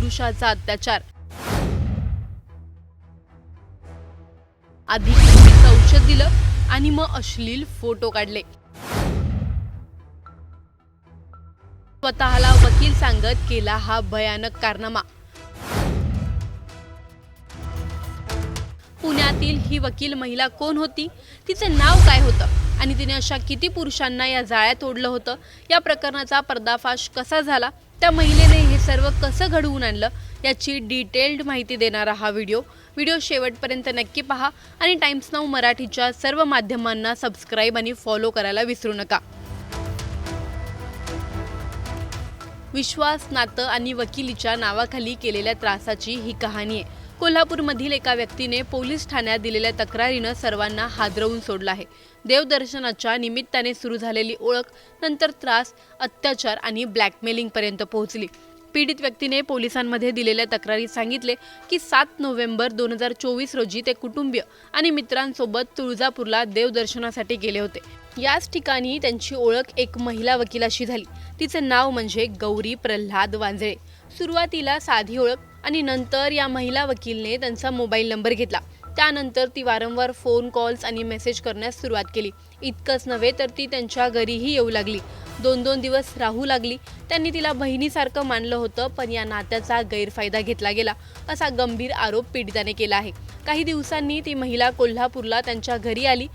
पुरुषाचा अत्याचार। आधी गुंगीचं औषध दिलं आणि मग अश्लील फोटो काढले। स्वतःला वकील सांगत केला हा भयानक कारनामा। पुण्यातील ही वकील महिला कोण होती, तिचे नाव काय होतं आणि तिने अशा किती पुरुषांना या जाळ्यात ओढलं होतं, या प्रकरणाचा पर्दाफाश कसा झाला, त्या महिलेने हे सर्व कसं घडवून आणलं, याची डिटेल्ड माहिती देणारा हा व्हिडिओ शेवटपर्यंत नक्की पहा आणि टाइम्स नाऊ मराठीच्या सर्व माध्यमांना सबस्क्राईब आणि फॉलो करायला विसरू नका। विश्वास, नातं आणि वकिलीच्या नावाखाली केलेल्या त्रासाची ही कहाणी आहे। कोल्हापूरमधील एका व्यक्तीने पोलीस ठाण्यात दिलेल्या तक्रारीनं सर्वांना हादरवून सोडलं आहे। देवदर्शनाच्या निमित्ताने सुरू झालेली ओळख नंतर त्रास, अत्याचार आणि ब्लॅकमेलिंग पर्यंत पोहोचली। पीडित व्यक्तीने पोलिसांमध्ये दिलेल्या तक्रारीत सांगितले की 7 नोव्हेंबर 2024 रोजी ते कुटुंबीय आणि मित्रांसोबत तुळजापूरला देवदर्शनासाठी गेले होते। याच ठिकाणी त्यांची ओळख एक महिला वकिलाशी झाली। तिचे नाव म्हणजे गौरी प्रल्हाद वांजळे। सुरुवातीला साधी ओळख आणि नंतर या महिला वकीलने त्यांचा मोबाईल नंबर घेतला। त्यानंतर ती वारंवार फोन कॉल्स आणि मेसेज करण्यास सुरुवात केली। इतकंच नव्हे तर ती त्यांच्या घरीही येऊ लागली। 2-2 दिवस राहू लागली। त्यांनी तिला बहिणीसारखं मानलं होतं, पण या नात्याचा गैरफायदा घेतला गेला, असा गंभीर आरोप पीडिताने केला आहे। काही दिवसांनी ती महिला कोल्हापूरला त्यांच्या घरी आली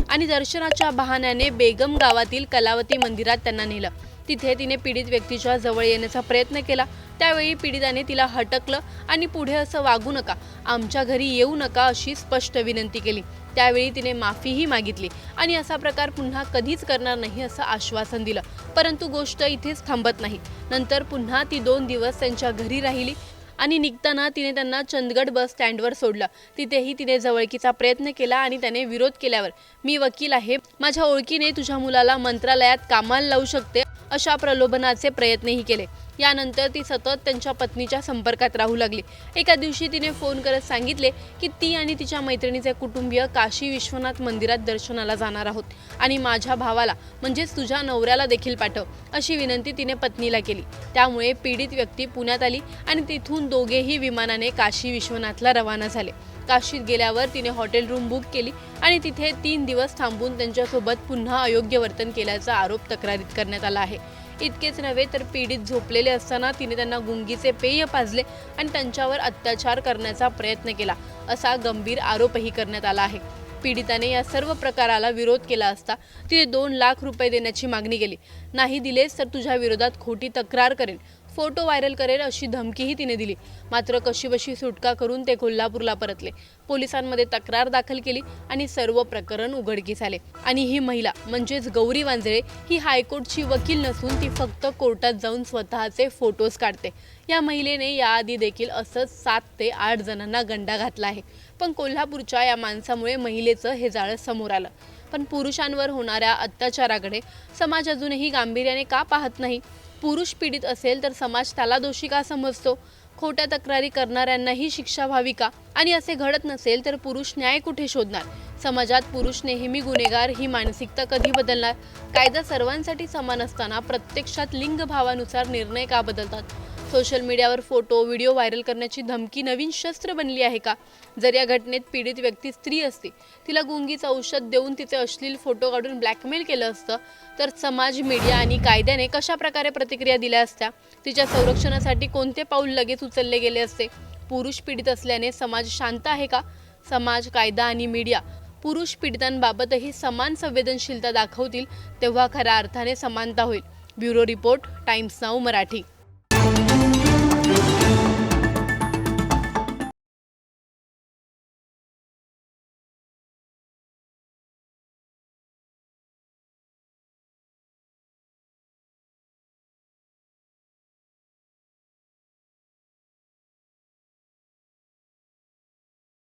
आणि दर्शनाच्या बहाण्याने बेगम गावातील कलावती मंदिरात त्यांना नेलं। तिथे तिने पीडित व्यक्तीच्या जवळ येण्याचा प्रयत्न केला। त्यावेळी पीडिताने तिला हटकलं आणि पुढे असं वागू नका, आमच्या घरी येऊ नका अशी स्पष्ट विनंती केली। त्यावेळी तिने माफीही मागितली आणि असा प्रकार पुन्हा कधीच करणार नाही असं आश्वासन दिलं। परंतु गोष्ट इथेच थांबत नाही। नंतर पुन्हा ती 2 दिवस त्यांच्या घरी राहिली आणि निघताना तिने त्यांना चंदगड बस स्टँडवर सोडलं। तिथेही तिने जवळकीचा प्रयत्न केला आणि त्याने विरोध केल्यावर, मी वकील आहे, माझ्या ओळखीने तुझ्या मुलाला मंत्रालयात कामाला लावू शकते, अशा प्रलोभनाचे प्रयत्नही केले। यानंतर ती सतत त्यांच्या पत्नीच्या संपर्कात राहू लागली। एका दिवशी तिने फोन करत सांगितले की ती आणि तिच्या मैत्रिणीचे कुटुंबीय काशी विश्वनाथ मंदिरात दर्शनाला जाणार आहोत आणि माझ्या भावाला म्हणजेच तुझ्या नवऱ्याला देखील पाठव, अशी विनंती तिने पत्नीला केली। त्यामुळे पीडित व्यक्ती पुण्यात आली आणि तिथून दोघेही विमानाने काशी विश्वनाथला रवाना झाले। काशीत गेल्यावर तिने हॉटेल रूम बुक केली आणि तिथे 3 दिवस थांबून त्यांच्यासोबत पुन्हा अयोग्य वर्तन केल्याचा आरोप तक्रारीत करण्यात आला आहे। इतकेच नव्हे तर पीडित झोपलेले असताना तिने त्यांना गुंगीचे पेय पाजले आणि त्यांच्यावर अत्याचार करण्याचा प्रयत्न केला, असा गंभीर आरोपही करण्यात आला आहे। पीडिताने या सर्व प्रकाराला विरोध केला असता तिने 2 लाख रुपये देण्याची मागणी केली। नाही दिलेस तर तुझ्या विरोधात खोटी तक्रार करेल, फोटो व्हायरल करेल, अशी धमकीही तिने दिली। मात्र कशीबशी सुटका करून ते कोल्हापूरला परतले। पोलिसांमध्ये तक्रार दाखल केली आणि सर्व प्रकरण उघडकीस आले। आणि ही महिला म्हणजेच गौरी वांजळे ही हायकोर्टची वकील नसून ती फक्त कोर्टात जाऊन स्वतःचे फोटोज काढते। या महिलेने याआधी देखील असंच 7 ते 8 जणांना गंडा घातला आहे। पण कोल्हापूरच्या या माणसामुळे महिलेचं हे जाळं समोर आलं। पण पुरुषांवर होणाऱ्या अत्याचाराकडे समाज अजूनही गांभीर्याने का पाहत नाही? पुरुष पीडित असेल तर समाज त्याला दोषी का समजतो? खोट्या तक्रारी करणाऱ्यांनाही शिक्षा व्हावी का? आणि असे घडत नसेल तर पुरुष न्याय कुठे शोधणार? समाजात पुरुष नेहमी गुन्हेगार ही मानसिकता कधी बदलणार? कायदा सर्वांसाठी समान असताना प्रत्यक्षात लिंग भावानुसार निर्णय का बदलतात? सोशल मीडियावर फोटो, व्हिडिओ व्हायरल करण्याची धमकी नवीन शस्त्र बनली आहे का? जर या घटनेत पीडित व्यक्ती स्त्री असती, तिला गुंगीचं औषध देऊन तिचे अश्लील फोटो काढून ब्लॅकमेल केलं असतं, तर समाज, मीडिया आणि कायद्याने कशा प्रकारे प्रतिक्रिया दिल्या असत्या? तिच्या संरक्षणासाठी कोणते पाऊल लगेच उचलले गेले असते? पुरुष पीडित असल्याने समाज शांत आहे का? समाज, कायदा आणि मीडिया पुरुष पीडितांबाबतही समान संवेदनशीलता दाखवतील तेव्हा खऱ्या अर्थाने समानता होईल। Bureau report, times now Marathi.